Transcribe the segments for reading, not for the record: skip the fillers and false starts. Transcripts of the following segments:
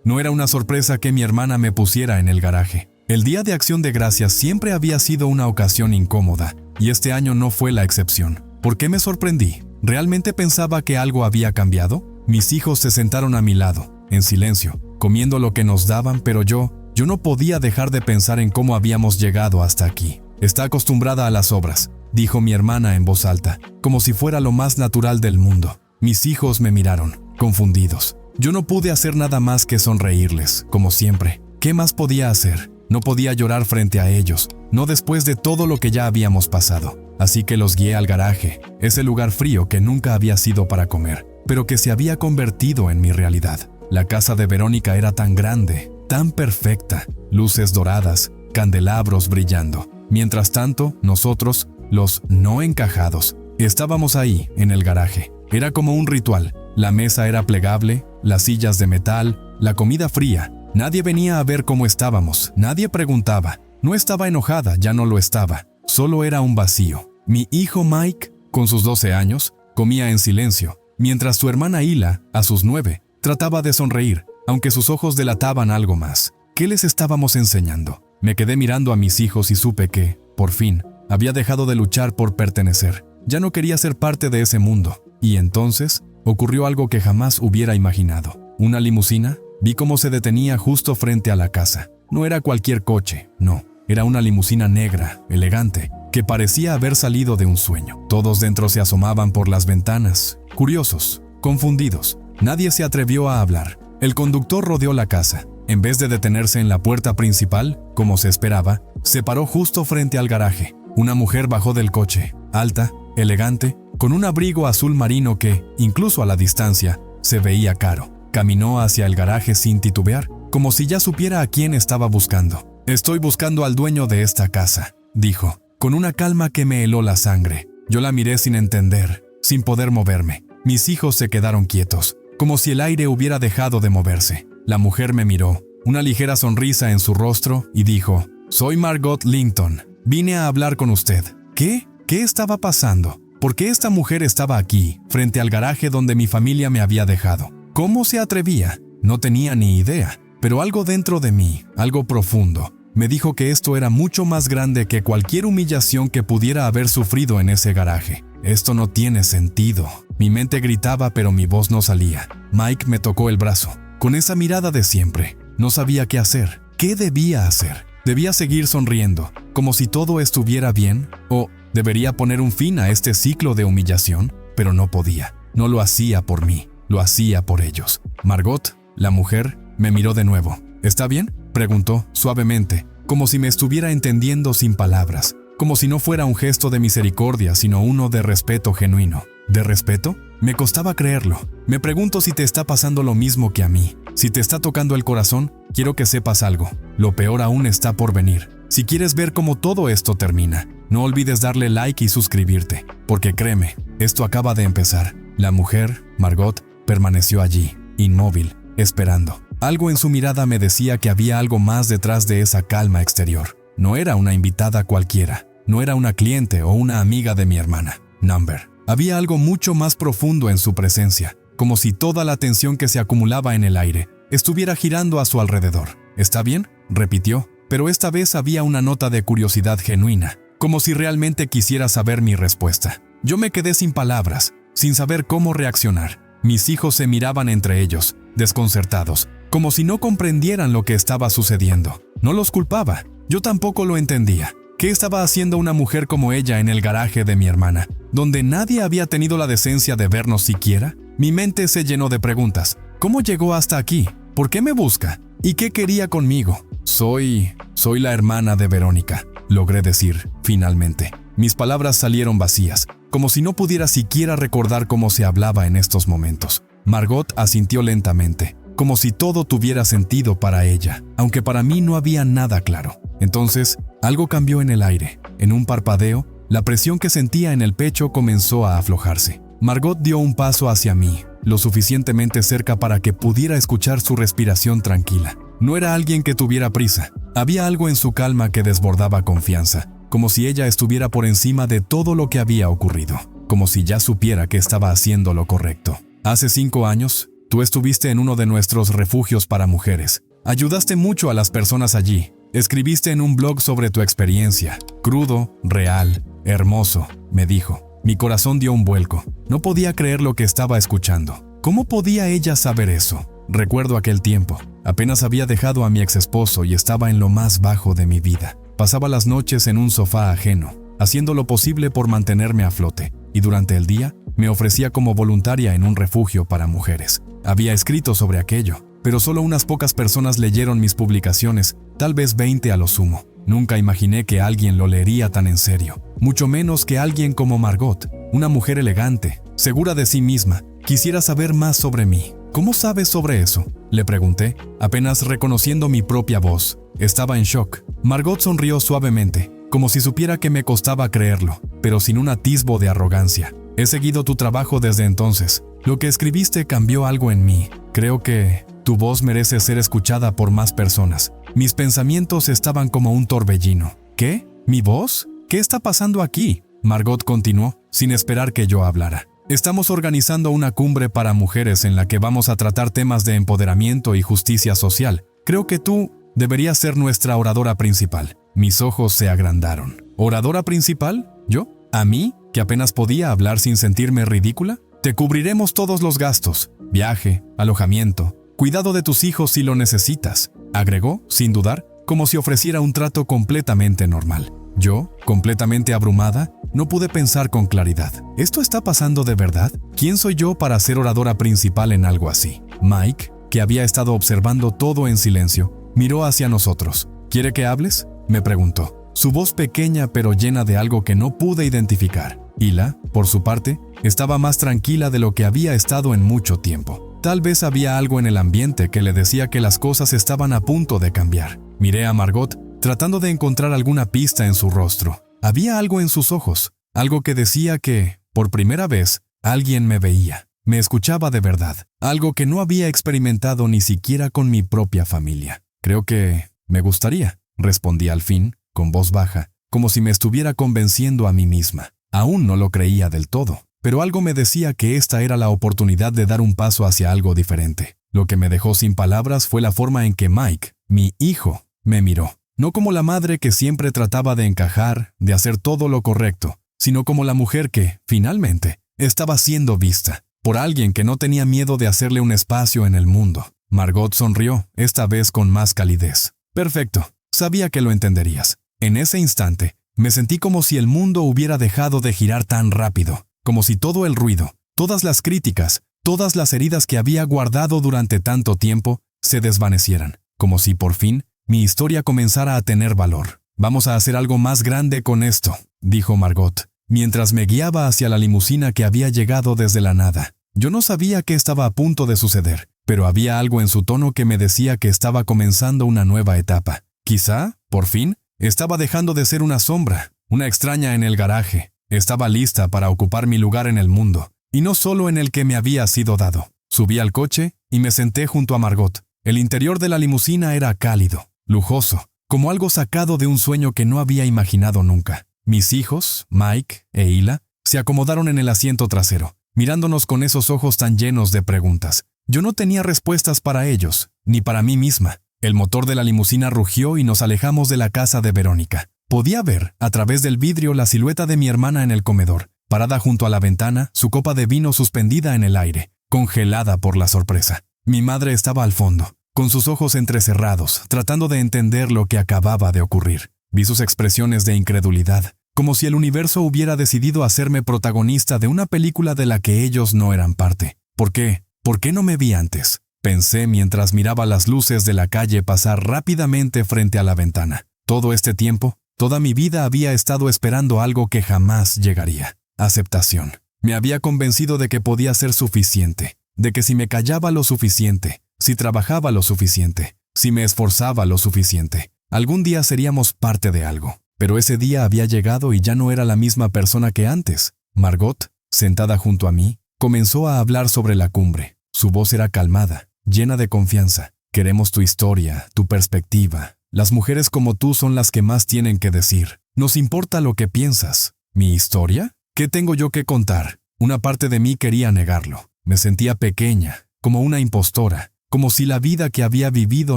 No era una sorpresa que mi hermana me pusiera en el garaje. El Día de Acción de Gracias siempre había sido una ocasión incómoda, y este año no fue la excepción. ¿Por qué me sorprendí? ¿Realmente pensaba que algo había cambiado? Mis hijos se sentaron a mi lado, en silencio, comiendo lo que nos daban, pero yo no podía dejar de pensar en cómo habíamos llegado hasta aquí. Está acostumbrada a las obras, dijo mi hermana en voz alta, como si fuera lo más natural del mundo. Mis hijos me miraron, confundidos. Yo no pude hacer nada más que sonreírles, como siempre. ¿Qué más podía hacer? No podía llorar frente a ellos, no después de todo lo que ya habíamos pasado. Así que los guié al garaje, ese lugar frío que nunca había sido para comer, pero que se había convertido en mi realidad. La casa de Verónica era tan grande, tan perfecta, luces doradas, candelabros brillando. Mientras tanto, nosotros, los no encajados, estábamos ahí, en el garaje. Era como un ritual. La mesa era plegable, las sillas de metal, la comida fría. Nadie venía a ver cómo estábamos, nadie preguntaba. No estaba enojada, ya no lo estaba. Solo era un vacío. Mi hijo Mike, con sus 12 años, comía en silencio, mientras su hermana Hila, a sus 9, trataba de sonreír, aunque sus ojos delataban algo más. ¿Qué les estábamos enseñando? Me quedé mirando a mis hijos y supe que, por fin, había dejado de luchar por pertenecer. Ya no quería ser parte de ese mundo. Y entonces, ocurrió algo que jamás hubiera imaginado. ¿Una limusina? Vi cómo se detenía justo frente a la casa. No era cualquier coche, no. Era una limusina negra, elegante, que parecía haber salido de un sueño. Todos dentro se asomaban por las ventanas, curiosos, confundidos. Nadie se atrevió a hablar. El conductor rodeó la casa. En vez de detenerse en la puerta principal, como se esperaba, se paró justo frente al garaje. Una mujer bajó del coche, alta, elegante, con un abrigo azul marino que, incluso a la distancia, se veía caro. Caminó hacia el garaje sin titubear, como si ya supiera a quién estaba buscando. «Estoy buscando al dueño de esta casa», dijo, con una calma que me heló la sangre. Yo la miré sin entender, sin poder moverme. Mis hijos se quedaron quietos, como si el aire hubiera dejado de moverse. La mujer me miró, una ligera sonrisa en su rostro, y dijo, «Soy Margot Linton. Vine a hablar con usted». ¿Qué? ¿Qué estaba pasando? ¿Por qué esta mujer estaba aquí, frente al garaje donde mi familia me había dejado? ¿Cómo se atrevía? No tenía ni idea, pero algo dentro de mí, algo profundo, me dijo que esto era mucho más grande que cualquier humillación que pudiera haber sufrido en ese garaje. Esto no tiene sentido. Mi mente gritaba, pero mi voz no salía. Mike me tocó el brazo, con esa mirada de siempre. No sabía qué hacer. ¿Qué debía hacer? ¿Debía seguir sonriendo, como si todo estuviera bien? ¿O debería poner un fin a este ciclo de humillación? Pero no podía. No lo hacía por mí, lo hacía por ellos. Margot, la mujer, me miró de nuevo. ¿Está bien?, preguntó suavemente, como si me estuviera entendiendo sin palabras, como si no fuera un gesto de misericordia, sino uno de respeto genuino. ¿De respeto? Me costaba creerlo. Me pregunto si te está pasando lo mismo que a mí. Si te está tocando el corazón, quiero que sepas algo. Lo peor aún está por venir. Si quieres ver cómo todo esto termina, no olvides darle like y suscribirte, porque créeme, esto acaba de empezar. La mujer, Margot, permaneció allí, inmóvil, esperando. Algo en su mirada me decía que había algo más detrás de esa calma exterior. No era una invitada cualquiera, no era una cliente o una amiga de mi hermana, Number. Había algo mucho más profundo en su presencia, como si toda la tensión que se acumulaba en el aire estuviera girando a su alrededor. ¿Está bien?, repitió, pero esta vez había una nota de curiosidad genuina, como si realmente quisiera saber mi respuesta. Yo me quedé sin palabras, sin saber cómo reaccionar. Mis hijos se miraban entre ellos, desconcertados, como si no comprendieran lo que estaba sucediendo. No los culpaba, yo tampoco lo entendía. ¿Qué estaba haciendo una mujer como ella en el garaje de mi hermana, donde nadie había tenido la decencia de vernos siquiera? Mi mente se llenó de preguntas. ¿Cómo llegó hasta aquí? ¿Por qué me busca? ¿Y qué quería conmigo? Soy la hermana de Verónica, logré decir, finalmente. Mis palabras salieron vacías, como si no pudiera siquiera recordar cómo se hablaba en estos momentos. Margot asintió lentamente, como si todo tuviera sentido para ella, aunque para mí no había nada claro. Entonces, algo cambió en el aire. En un parpadeo, la presión que sentía en el pecho comenzó a aflojarse. Margot dio un paso hacia mí, lo suficientemente cerca para que pudiera escuchar su respiración tranquila. No era alguien que tuviera prisa. Había algo en su calma que desbordaba confianza, como si ella estuviera por encima de todo lo que había ocurrido, como si ya supiera que estaba haciendo lo correcto. Hace 5 años, Tú estuviste en uno de nuestros refugios para mujeres. Ayudaste mucho a las personas allí. Escribiste en un blog sobre tu experiencia. Crudo, real, hermoso, me dijo. Mi corazón dio un vuelco. No podía creer lo que estaba escuchando. ¿Cómo podía ella saber eso? Recuerdo aquel tiempo. Apenas había dejado a mi exesposo y estaba en lo más bajo de mi vida. Pasaba las noches en un sofá ajeno, haciendo lo posible por mantenerme a flote, y durante el día me ofrecía como voluntaria en un refugio para mujeres. Había escrito sobre aquello, pero solo unas pocas personas leyeron mis publicaciones, tal vez 20 a lo sumo. Nunca imaginé que alguien lo leería tan en serio, mucho menos que alguien como Margot, una mujer elegante, segura de sí misma. Quisiera saber más sobre mí. ¿Cómo sabes sobre eso?, le pregunté, apenas reconociendo mi propia voz. Estaba en shock. Margot sonrió suavemente, como si supiera que me costaba creerlo, pero sin un atisbo de arrogancia. He seguido tu trabajo desde entonces. Lo que escribiste cambió algo en mí. Creo que tu voz merece ser escuchada por más personas. Mis pensamientos estaban como un torbellino. ¿Qué? ¿Mi voz? ¿Qué está pasando aquí?, Margot continuó, sin esperar que yo hablara. Estamos organizando una cumbre para mujeres en la que vamos a tratar temas de empoderamiento y justicia social. Creo que tú deberías ser nuestra oradora principal. Mis ojos se agrandaron. ¿Oradora principal? ¿Yo? ¿A mí? ¿Que apenas podía hablar sin sentirme ridícula? Te cubriremos todos los gastos. Viaje, alojamiento, cuidado de tus hijos si lo necesitas, agregó, sin dudar, como si ofreciera un trato completamente normal. Yo, completamente abrumada, no pude pensar con claridad. ¿Esto está pasando de verdad? ¿Quién soy yo para ser oradora principal en algo así? Mike, que había estado observando todo en silencio, miró hacia nosotros. ¿Quiere que hables?, me preguntó. Su voz pequeña pero llena de algo que no pude identificar. Hila, por su parte, estaba más tranquila de lo que había estado en mucho tiempo. Tal vez había algo en el ambiente que le decía que las cosas estaban a punto de cambiar. Miré a Margot, tratando de encontrar alguna pista en su rostro. Había algo en sus ojos, algo que decía que, por primera vez, alguien me veía, me escuchaba de verdad, algo que no había experimentado ni siquiera con mi propia familia. Creo que me gustaría, respondí al fin, con voz baja, como si me estuviera convenciendo a mí misma. Aún no lo creía del todo, pero algo me decía que esta era la oportunidad de dar un paso hacia algo diferente. Lo que me dejó sin palabras fue la forma en que Mike, mi hijo, me miró. No como la madre que siempre trataba de encajar, de hacer todo lo correcto, sino como la mujer que, finalmente, estaba siendo vista por alguien que no tenía miedo de hacerle un espacio en el mundo. Margot sonrió, esta vez con más calidez. Perfecto, sabía que lo entenderías. En ese instante, me sentí como si el mundo hubiera dejado de girar tan rápido, como si todo el ruido, todas las críticas, todas las heridas que había guardado durante tanto tiempo, se desvanecieran, como si por fin mi historia comenzara a tener valor. Vamos a hacer algo más grande con esto, dijo Margot, mientras me guiaba hacia la limusina que había llegado desde la nada. Yo no sabía qué estaba a punto de suceder, pero había algo en su tono que me decía que estaba comenzando una nueva etapa. Quizá, por fin, estaba dejando de ser una sombra, una extraña en el garaje. Estaba lista para ocupar mi lugar en el mundo, y no solo en el que me había sido dado. Subí al coche y me senté junto a Margot. El interior de la limusina era cálido, lujoso, como algo sacado de un sueño que no había imaginado nunca. Mis hijos, Mike e Hila, se acomodaron en el asiento trasero, mirándonos con esos ojos tan llenos de preguntas. Yo no tenía respuestas para ellos, ni para mí misma. El motor de la limusina rugió y nos alejamos de la casa de Verónica. Podía ver, a través del vidrio, la silueta de mi hermana en el comedor, parada junto a la ventana, su copa de vino suspendida en el aire, congelada por la sorpresa. Mi madre estaba al fondo, con sus ojos entrecerrados, tratando de entender lo que acababa de ocurrir. Vi sus expresiones de incredulidad, como si el universo hubiera decidido hacerme protagonista de una película de la que ellos no eran parte. ¿Por qué? ¿Por qué no me vi antes?, pensé mientras miraba las luces de la calle pasar rápidamente frente a la ventana. Todo este tiempo, toda mi vida había estado esperando algo que jamás llegaría. Aceptación. Me había convencido de que podía ser suficiente, de que si me callaba lo suficiente, si trabajaba lo suficiente, si me esforzaba lo suficiente, algún día seríamos parte de algo. Pero ese día había llegado y ya no era la misma persona que antes. Margot, sentada junto a mí, comenzó a hablar sobre la cumbre. Su voz era calmada, llena de confianza. Queremos tu historia, tu perspectiva. Las mujeres como tú son las que más tienen que decir. Nos importa lo que piensas. ¿Mi historia? ¿Qué tengo yo que contar? Una parte de mí quería negarlo. Me sentía pequeña, como una impostora, como si la vida que había vivido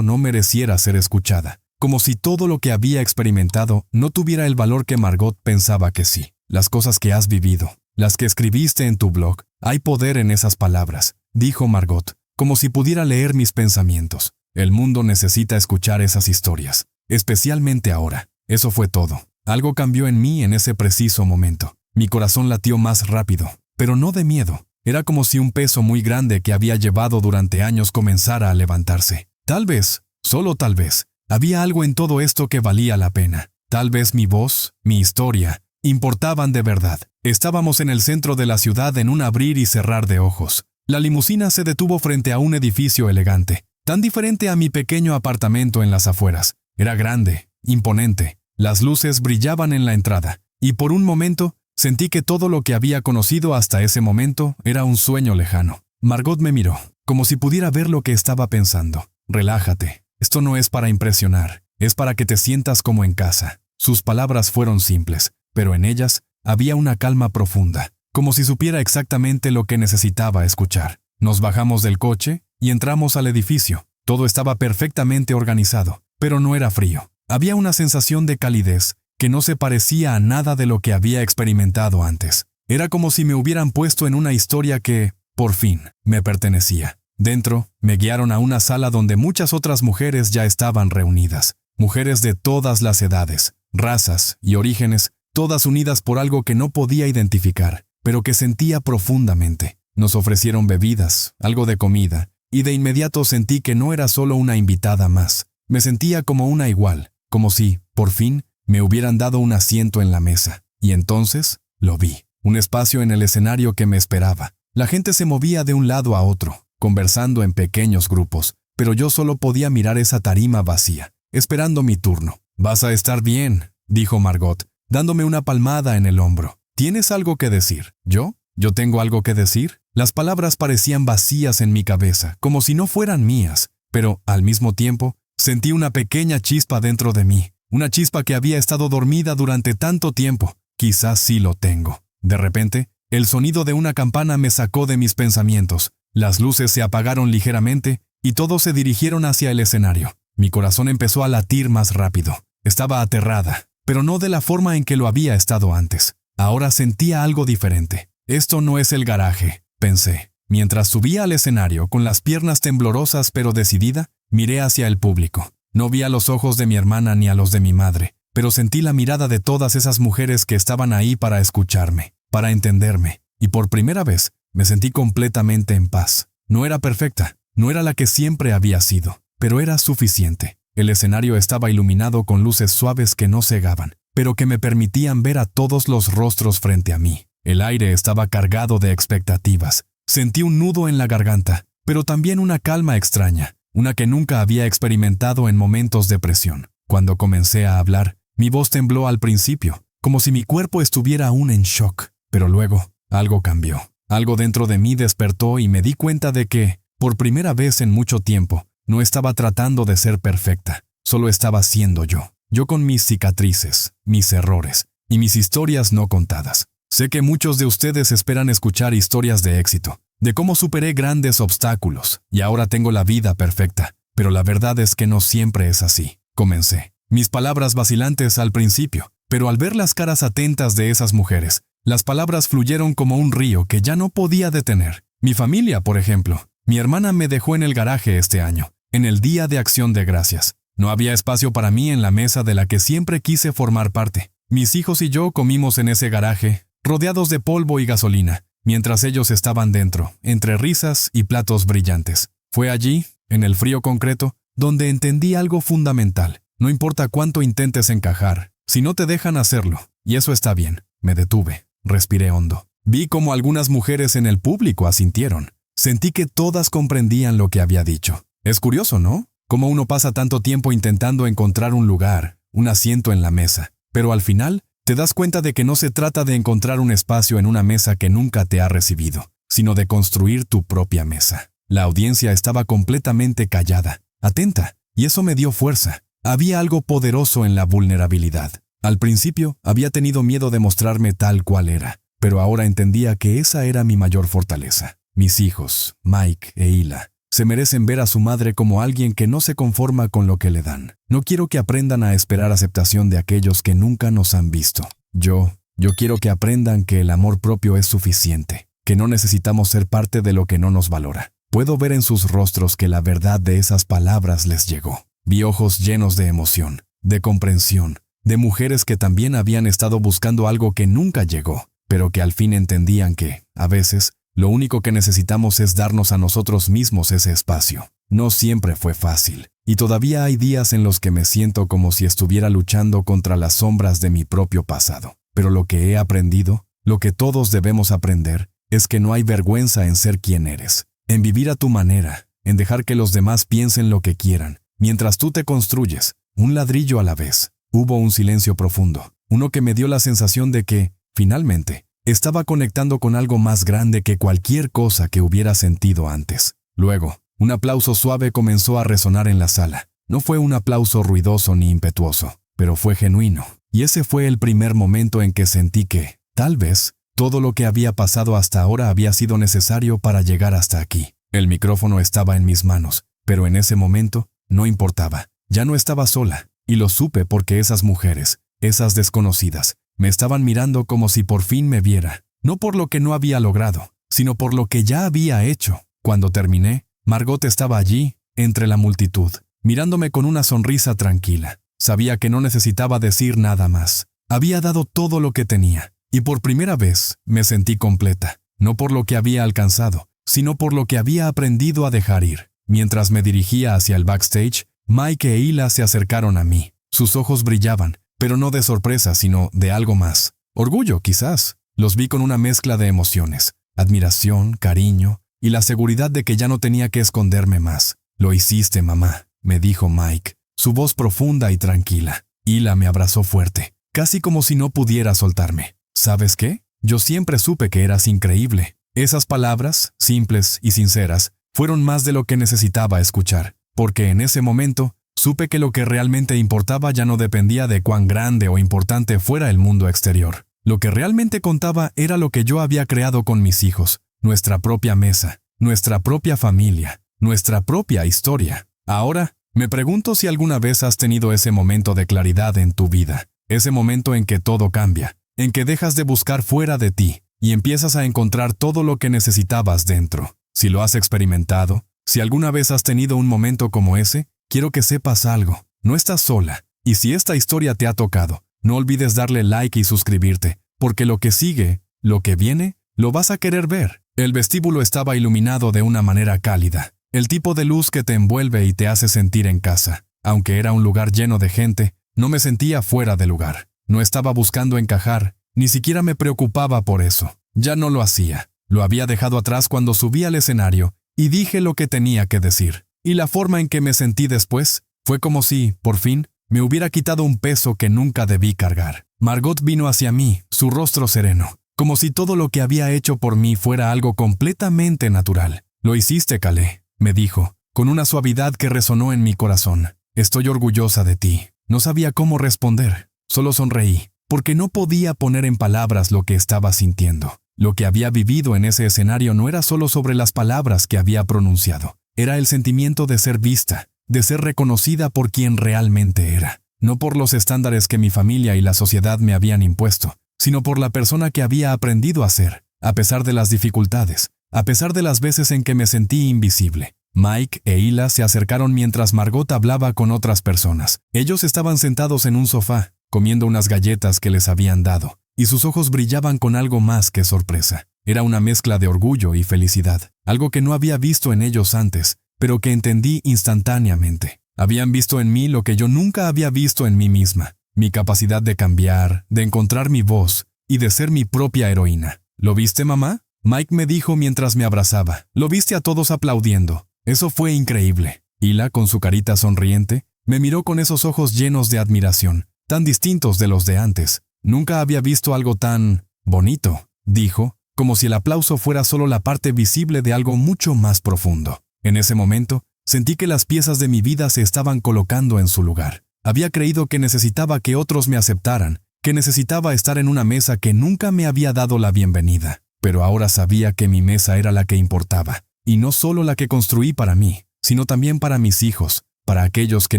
no mereciera ser escuchada, como si todo lo que había experimentado no tuviera el valor que Margot pensaba que sí. Las cosas que has vivido, las que escribiste en tu blog, hay poder en esas palabras, dijo Margot, como si pudiera leer mis pensamientos. El mundo necesita escuchar esas historias, especialmente ahora. Eso fue todo. Algo cambió en mí en ese preciso momento. Mi corazón latió más rápido, pero no de miedo. Era como si un peso muy grande que había llevado durante años comenzara a levantarse. Tal vez, solo tal vez, había algo en todo esto que valía la pena. Tal vez mi voz, mi historia, importaban de verdad. Estábamos en el centro de la ciudad en un abrir y cerrar de ojos. La limusina se detuvo frente a un edificio elegante, tan diferente a mi pequeño apartamento en las afueras. Era grande, imponente. Las luces brillaban en la entrada, y por un momento sentí que todo lo que había conocido hasta ese momento era un sueño lejano. Margot me miró, como si pudiera ver lo que estaba pensando. Relájate. Esto no es para impresionar, es para que te sientas como en casa. Sus palabras fueron simples, pero en ellas había una calma profunda, como si supiera exactamente lo que necesitaba escuchar. Nos bajamos del coche y entramos al edificio. Todo estaba perfectamente organizado, pero no era frío. Había una sensación de calidez que no se parecía a nada de lo que había experimentado antes. Era como si me hubieran puesto en una historia que, por fin, me pertenecía. Dentro, me guiaron a una sala donde muchas otras mujeres ya estaban reunidas. Mujeres de todas las edades, razas y orígenes, todas unidas por algo que no podía identificar, pero que sentía profundamente. Nos ofrecieron bebidas, algo de comida, y de inmediato sentí que no era solo una invitada más. Me sentía como una igual, como si, por fin, me hubieran dado un asiento en la mesa. Y entonces, lo vi. Un espacio en el escenario que me esperaba. La gente se movía de un lado a otro, conversando en pequeños grupos, pero yo solo podía mirar esa tarima vacía, esperando mi turno. «Vas a estar bien», dijo Margot, dándome una palmada en el hombro. «¿Tienes algo que decir?» ¿Yo? ¿Yo tengo algo que decir? Las palabras parecían vacías en mi cabeza, como si no fueran mías, pero, al mismo tiempo, sentí una pequeña chispa dentro de mí, una chispa que había estado dormida durante tanto tiempo. Quizás sí lo tengo. De repente, el sonido de una campana me sacó de mis pensamientos. Las luces se apagaron ligeramente y todos se dirigieron hacia el escenario. Mi corazón empezó a latir más rápido. Estaba aterrada, pero no de la forma en que lo había estado antes. Ahora sentía algo diferente. Esto no es el garaje, pensé. Mientras subía al escenario con las piernas temblorosas pero decidida, miré hacia el público. No vi a los ojos de mi hermana ni a los de mi madre, pero sentí la mirada de todas esas mujeres que estaban ahí para escucharme, para entenderme, y por primera vez me sentí completamente en paz. No era perfecta, no era la que siempre había sido, pero era suficiente. El escenario estaba iluminado con luces suaves que no cegaban, pero que me permitían ver a todos los rostros frente a mí. El aire estaba cargado de expectativas. Sentí un nudo en la garganta, pero también una calma extraña, una que nunca había experimentado en momentos de presión. Cuando comencé a hablar, mi voz tembló al principio, como si mi cuerpo estuviera aún en shock, pero luego algo cambió. Algo dentro de mí despertó y me di cuenta de que, por primera vez en mucho tiempo, no estaba tratando de ser perfecta, solo estaba siendo yo. Yo con mis cicatrices, mis errores y mis historias no contadas. Sé que muchos de ustedes esperan escuchar historias de éxito, de cómo superé grandes obstáculos y ahora tengo la vida perfecta, pero la verdad es que no siempre es así. Comencé. Mis palabras vacilantes al principio, pero al ver las caras atentas de esas mujeres, las palabras fluyeron como un río que ya no podía detener. Mi familia, por ejemplo. Mi hermana me dejó en el garaje este año, en el Día de Acción de Gracias. No había espacio para mí en la mesa de la que siempre quise formar parte. Mis hijos y yo comimos en ese garaje, rodeados de polvo y gasolina, mientras ellos estaban dentro, entre risas y platos brillantes. Fue allí, en el frío concreto, donde entendí algo fundamental. No importa cuánto intentes encajar, si no te dejan hacerlo, y eso está bien. Me detuve. Respiré hondo. Vi cómo algunas mujeres en el público asintieron. Sentí que todas comprendían lo que había dicho. Es curioso, ¿no? Cómo uno pasa tanto tiempo intentando encontrar un lugar, un asiento en la mesa. Pero al final, te das cuenta de que no se trata de encontrar un espacio en una mesa que nunca te ha recibido, sino de construir tu propia mesa. La audiencia estaba completamente callada, atenta, y eso me dio fuerza. Había algo poderoso en la vulnerabilidad. Al principio, había tenido miedo de mostrarme tal cual era, pero ahora entendía que esa era mi mayor fortaleza. Mis hijos, Mike e Hila, se merecen ver a su madre como alguien que no se conforma con lo que le dan. No quiero que aprendan a esperar aceptación de aquellos que nunca nos han visto. Yo quiero que aprendan que el amor propio es suficiente, que no necesitamos ser parte de lo que no nos valora. Puedo ver en sus rostros que la verdad de esas palabras les llegó. Vi ojos llenos de emoción, de comprensión, de mujeres que también habían estado buscando algo que nunca llegó, pero que al fin entendían que, a veces, lo único que necesitamos es darnos a nosotros mismos ese espacio. No siempre fue fácil, y todavía hay días en los que me siento como si estuviera luchando contra las sombras de mi propio pasado. Pero lo que he aprendido, lo que todos debemos aprender, es que no hay vergüenza en ser quien eres, en vivir a tu manera, en dejar que los demás piensen lo que quieran, mientras tú te construyes, un ladrillo a la vez. Hubo un silencio profundo, uno que me dio la sensación de que, finalmente, estaba conectando con algo más grande que cualquier cosa que hubiera sentido antes. Luego, un aplauso suave comenzó a resonar en la sala. No fue un aplauso ruidoso ni impetuoso, pero fue genuino. Y ese fue el primer momento en que sentí que, tal vez, todo lo que había pasado hasta ahora había sido necesario para llegar hasta aquí. El micrófono estaba en mis manos, pero en ese momento, no importaba. Ya no estaba sola, y lo supe porque esas mujeres, esas desconocidas, me estaban mirando como si por fin me viera, no por lo que no había logrado, sino por lo que ya había hecho. Cuando terminé, Margot estaba allí, entre la multitud, mirándome con una sonrisa tranquila. Sabía que no necesitaba decir nada más. Había dado todo lo que tenía, y por primera vez me sentí completa, no por lo que había alcanzado, sino por lo que había aprendido a dejar ir. Mientras me dirigía hacia el backstage, Mike e Hila se acercaron a mí. Sus ojos brillaban, pero no de sorpresa, sino de algo más. Orgullo, quizás. Los vi con una mezcla de emociones, admiración, cariño, y la seguridad de que ya no tenía que esconderme más. «Lo hiciste, mamá», me dijo Mike, su voz profunda y tranquila. Hila me abrazó fuerte, casi como si no pudiera soltarme. ¿Sabes qué? Yo siempre supe que eras increíble. Esas palabras, simples y sinceras, fueron más de lo que necesitaba escuchar, porque en ese momento supe que lo que realmente importaba ya no dependía de cuán grande o importante fuera el mundo exterior. Lo que realmente contaba era lo que yo había creado con mis hijos, nuestra propia mesa, nuestra propia familia, nuestra propia historia. Ahora, me pregunto si alguna vez has tenido ese momento de claridad en tu vida, ese momento en que todo cambia, en que dejas de buscar fuera de ti y empiezas a encontrar todo lo que necesitabas dentro. Si lo has experimentado, si alguna vez has tenido un momento como ese, quiero que sepas algo. No estás sola. Y si esta historia te ha tocado, no olvides darle like y suscribirte, porque lo que sigue, lo que viene, lo vas a querer ver. El vestíbulo estaba iluminado de una manera cálida, el tipo de luz que te envuelve y te hace sentir en casa. Aunque era un lugar lleno de gente, no me sentía fuera de lugar. No estaba buscando encajar, ni siquiera me preocupaba por eso. Ya no lo hacía. Lo había dejado atrás cuando subí al escenario y dije lo que tenía que decir. Y la forma en que me sentí después fue como si, por fin, me hubiera quitado un peso que nunca debí cargar. Margot vino hacia mí, su rostro sereno, como si todo lo que había hecho por mí fuera algo completamente natural. «Lo hiciste, Calais», me dijo, con una suavidad que resonó en mi corazón. «Estoy orgullosa de ti». No sabía cómo responder, solo sonreí, porque no podía poner en palabras lo que estaba sintiendo. Lo que había vivido en ese escenario no era solo sobre las palabras que había pronunciado. Era el sentimiento de ser vista, de ser reconocida por quien realmente era. No por los estándares que mi familia y la sociedad me habían impuesto, sino por la persona que había aprendido a ser, a pesar de las dificultades, a pesar de las veces en que me sentí invisible. Mike e Hila se acercaron mientras Margot hablaba con otras personas. Ellos estaban sentados en un sofá, comiendo unas galletas que les habían dado, y sus ojos brillaban con algo más que sorpresa. Era una mezcla de orgullo y felicidad, algo que no había visto en ellos antes, pero que entendí instantáneamente. Habían visto en mí lo que yo nunca había visto en mí misma, mi capacidad de cambiar, de encontrar mi voz y de ser mi propia heroína. «¿Lo viste, mamá?», Mike me dijo mientras me abrazaba. «Lo viste a todos aplaudiendo. Eso fue increíble». Hila, con su carita sonriente, me miró con esos ojos llenos de admiración, tan distintos de los de antes. «Nunca había visto algo tan bonito», dijo, como si el aplauso fuera solo la parte visible de algo mucho más profundo. En ese momento, sentí que las piezas de mi vida se estaban colocando en su lugar. Había creído que necesitaba que otros me aceptaran, que necesitaba estar en una mesa que nunca me había dado la bienvenida. pero ahora sabía que mi mesa era la que importaba, y no solo la que construí para mí, sino también para mis hijos, para aquellos que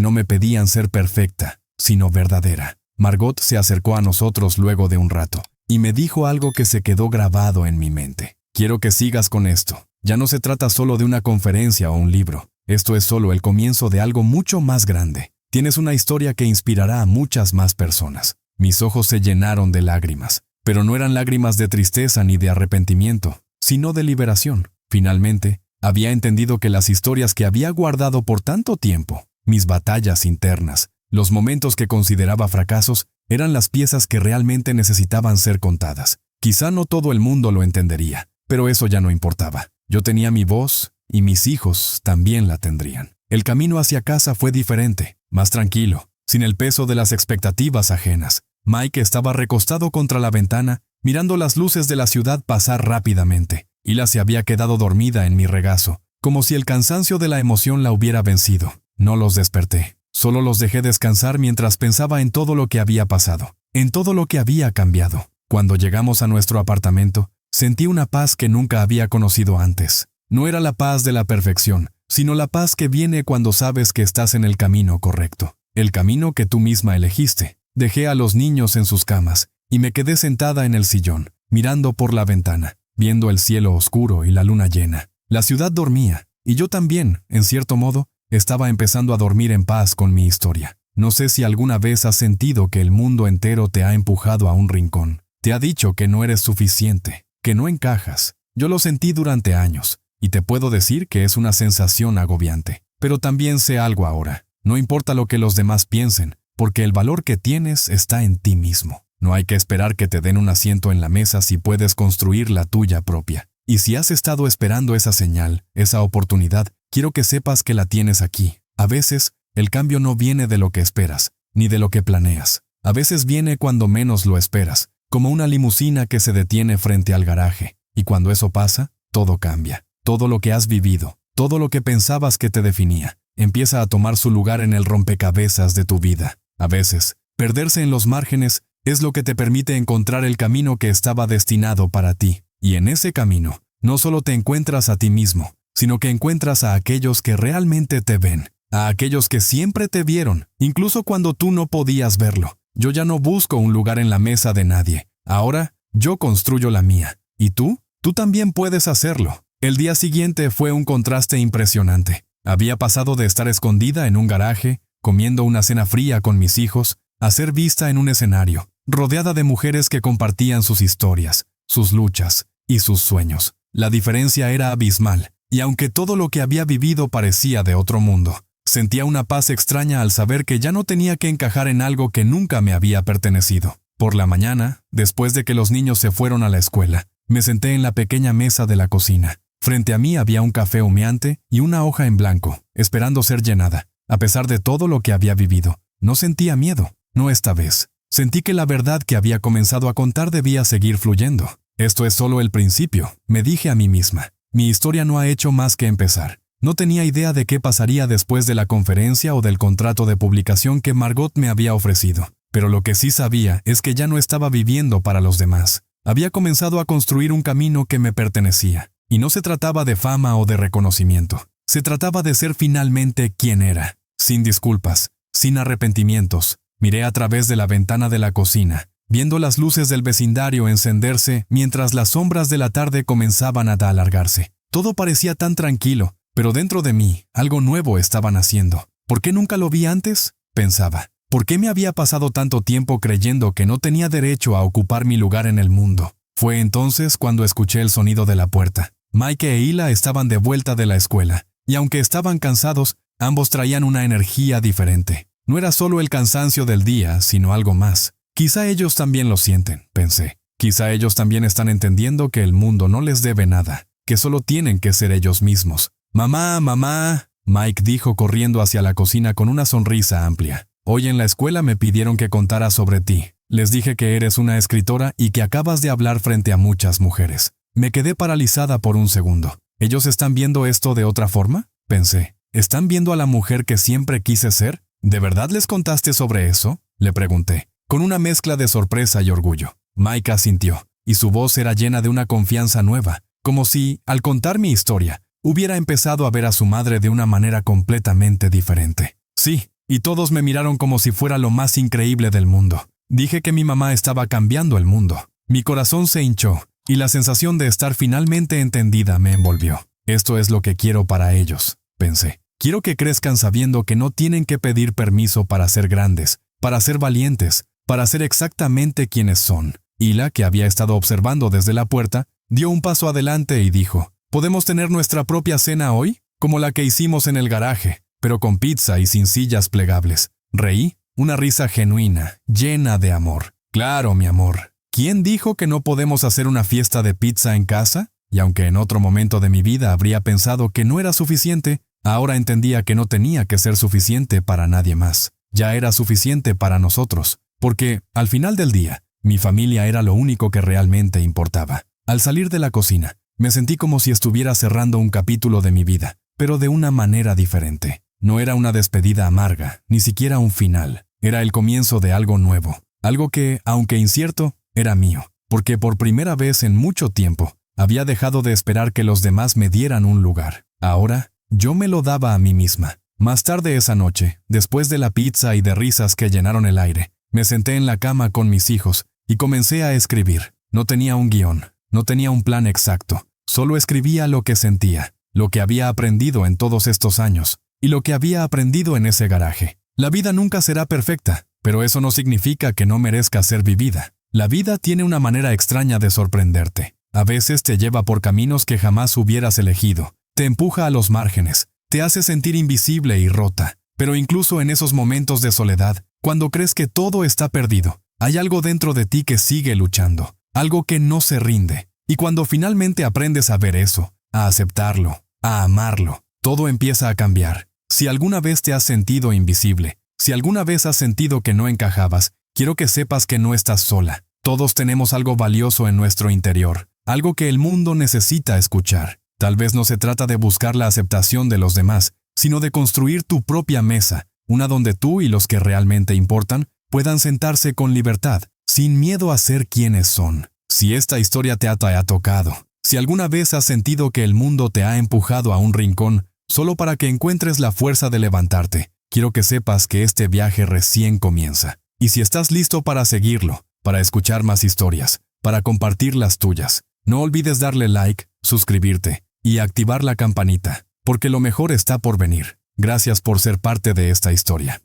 no me pedían ser perfecta, sino verdadera. Margot se acercó a nosotros luego de un rato, y me dijo algo que se quedó grabado en mi mente. Quiero que sigas con esto. Ya no se trata solo de una conferencia o un libro. Esto es solo el comienzo de algo mucho más grande. Tienes una historia que inspirará a muchas más personas. Mis ojos se llenaron de lágrimas, pero no eran lágrimas de tristeza ni de arrepentimiento, sino de liberación. Finalmente, había entendido que las historias que había guardado por tanto tiempo, mis batallas internas, los momentos que consideraba fracasos, eran las piezas que realmente necesitaban ser contadas. Quizá no todo el mundo lo entendería, pero eso ya no importaba. Yo tenía mi voz, y mis hijos también la tendrían. El camino hacia casa fue diferente, más tranquilo, sin el peso de las expectativas ajenas. Mike estaba recostado contra la ventana, mirando las luces de la ciudad pasar rápidamente. Hila se había quedado dormida en mi regazo, como si el cansancio de la emoción la hubiera vencido. No los desperté. Solo los dejé descansar mientras pensaba en todo lo que había pasado, en todo lo que había cambiado. Cuando llegamos a nuestro apartamento, sentí una paz que nunca había conocido antes. No era la paz de la perfección, sino la paz que viene cuando sabes que estás en el camino correcto, el camino que tú misma elegiste. Dejé a los niños en sus camas y me quedé sentada en el sillón, mirando por la ventana, viendo el cielo oscuro y la luna llena. La ciudad dormía, y yo también, en cierto modo, estaba empezando a dormir en paz con mi historia. No sé si alguna vez has sentido que el mundo entero te ha empujado a un rincón. Te ha dicho que no eres suficiente, que no encajas. Yo lo sentí durante años, y te puedo decir que es una sensación agobiante. Pero también sé algo ahora. No importa lo que los demás piensen, porque el valor que tienes está en ti mismo. No hay que esperar que te den un asiento en la mesa si puedes construir la tuya propia. Y si has estado esperando esa señal, esa oportunidad, quiero que sepas que la tienes aquí. A veces, el cambio no viene de lo que esperas, ni de lo que planeas. A veces viene cuando menos lo esperas, como una limusina que se detiene frente al garaje. Y cuando eso pasa, todo cambia. Todo lo que has vivido, todo lo que pensabas que te definía, empieza a tomar su lugar en el rompecabezas de tu vida. A veces, perderse en los márgenes es lo que te permite encontrar el camino que estaba destinado para ti. Y en ese camino, no solo te encuentras a ti mismo, sino que encuentras a aquellos que realmente te ven, a aquellos que siempre te vieron, incluso cuando tú no podías verlo. Yo ya no busco un lugar en la mesa de nadie. Ahora, yo construyo la mía. ¿Y tú? Tú también puedes hacerlo. El día siguiente fue un contraste impresionante. Había pasado de estar escondida en un garaje, comiendo una cena fría con mis hijos, a ser vista en un escenario, rodeada de mujeres que compartían sus historias, sus luchas y sus sueños. La diferencia era abismal, y aunque todo lo que había vivido parecía de otro mundo, sentía una paz extraña al saber que ya no tenía que encajar en algo que nunca me había pertenecido. Por la mañana, después de que los niños se fueron a la escuela, me senté en la pequeña mesa de la cocina. Frente a mí había un café humeante y una hoja en blanco, esperando ser llenada. A pesar de todo lo que había vivido, no sentía miedo, no esta vez. Sentí que la verdad que había comenzado a contar debía seguir fluyendo. Esto es solo el principio, me dije a mí misma. Mi historia no ha hecho más que empezar. No tenía idea de qué pasaría después de la conferencia o del contrato de publicación que Margot me había ofrecido. Pero lo que sí sabía es que ya no estaba viviendo para los demás. Había comenzado a construir un camino que me pertenecía. Y no se trataba de fama o de reconocimiento. Se trataba de ser finalmente quien era. Sin disculpas, sin arrepentimientos. Miré a través de la ventana de la cocina, viendo las luces del vecindario encenderse mientras las sombras de la tarde comenzaban a alargarse. Todo parecía tan tranquilo, pero dentro de mí algo nuevo estaba naciendo. ¿Por qué nunca lo vi antes? Pensaba. ¿Por qué me había pasado tanto tiempo creyendo que no tenía derecho a ocupar mi lugar en el mundo? Fue entonces cuando escuché el sonido de la puerta. Mike e Hila estaban de vuelta de la escuela, y aunque estaban cansados, ambos traían una energía diferente. No era solo el cansancio del día, sino algo más. Quizá ellos también lo sienten, pensé. Quizá ellos también están entendiendo que el mundo no les debe nada, que solo tienen que ser ellos mismos. «Mamá, mamá», Mike dijo corriendo hacia la cocina con una sonrisa amplia. «Hoy en la escuela me pidieron que contara sobre ti. Les dije que eres una escritora y que acabas de hablar frente a muchas mujeres». Me quedé paralizada por un segundo. ¿Ellos están viendo esto de otra forma? Pensé. ¿Están viendo a la mujer que siempre quise ser? ¿De verdad les contaste sobre eso? Le pregunté, con una mezcla de sorpresa y orgullo. Mike asintió. y su voz era llena de una confianza nueva, como si, al contar mi historia, hubiera empezado a ver a su madre de una manera completamente diferente. Sí, y todos me miraron como si fuera lo más increíble del mundo. Dije que mi mamá estaba cambiando el mundo. Mi corazón se hinchó, y la sensación de estar finalmente entendida me envolvió. Esto es lo que quiero para ellos, pensé. Quiero que crezcan sabiendo que no tienen que pedir permiso para ser grandes, para ser valientes, para ser exactamente quienes son. Hila, que había estado observando desde la puerta, dio un paso adelante y dijo, ¿podemos tener nuestra propia cena hoy? Como la que hicimos en el garaje, pero con pizza y sin sillas plegables. Reí, una risa genuina, llena de amor. Claro, mi amor. ¿Quién dijo que no podemos hacer una fiesta de pizza en casa? Y aunque en otro momento de mi vida habría pensado que no era suficiente, ahora entendía que no tenía que ser suficiente para nadie más. Ya era suficiente para nosotros, porque, al final del día, mi familia era lo único que realmente importaba. Al salir de la cocina, me sentí como si estuviera cerrando un capítulo de mi vida, pero de una manera diferente. No era una despedida amarga, ni siquiera un final. Era el comienzo de algo nuevo, algo que, aunque incierto, era mío, porque por primera vez en mucho tiempo, había dejado de esperar que los demás me dieran un lugar. Ahora, yo me lo daba a mí misma. Más tarde esa noche, después de la pizza y de risas que llenaron el aire, me senté en la cama con mis hijos y comencé a escribir. No tenía un guión, no tenía un plan exacto, solo escribía lo que sentía, lo que había aprendido en todos estos años y lo que había aprendido en ese garaje. La vida nunca será perfecta, pero eso no significa que no merezca ser vivida. La vida tiene una manera extraña de sorprenderte. A veces te lleva por caminos que jamás hubieras elegido, te empuja a los márgenes, te hace sentir invisible y rota. Pero incluso en esos momentos de soledad, cuando crees que todo está perdido, hay algo dentro de ti que sigue luchando, algo que no se rinde. Y cuando finalmente aprendes a ver eso, a aceptarlo, a amarlo, todo empieza a cambiar. Si alguna vez te has sentido invisible, si alguna vez has sentido que no encajabas, quiero que sepas que no estás sola. Todos tenemos algo valioso en nuestro interior, algo que el mundo necesita escuchar. Tal vez no se trata de buscar la aceptación de los demás, sino de construir tu propia mesa, una donde tú y los que realmente importan puedan sentarse con libertad, sin miedo a ser quienes son. Si esta historia te ha tocado, si alguna vez has sentido que el mundo te ha empujado a un rincón solo para que encuentres la fuerza de levantarte, quiero que sepas que este viaje recién comienza. Y si estás listo para seguirlo, para escuchar más historias, para compartir las tuyas, no olvides darle like, suscribirte y activar la campanita, porque lo mejor está por venir. Gracias por ser parte de esta historia.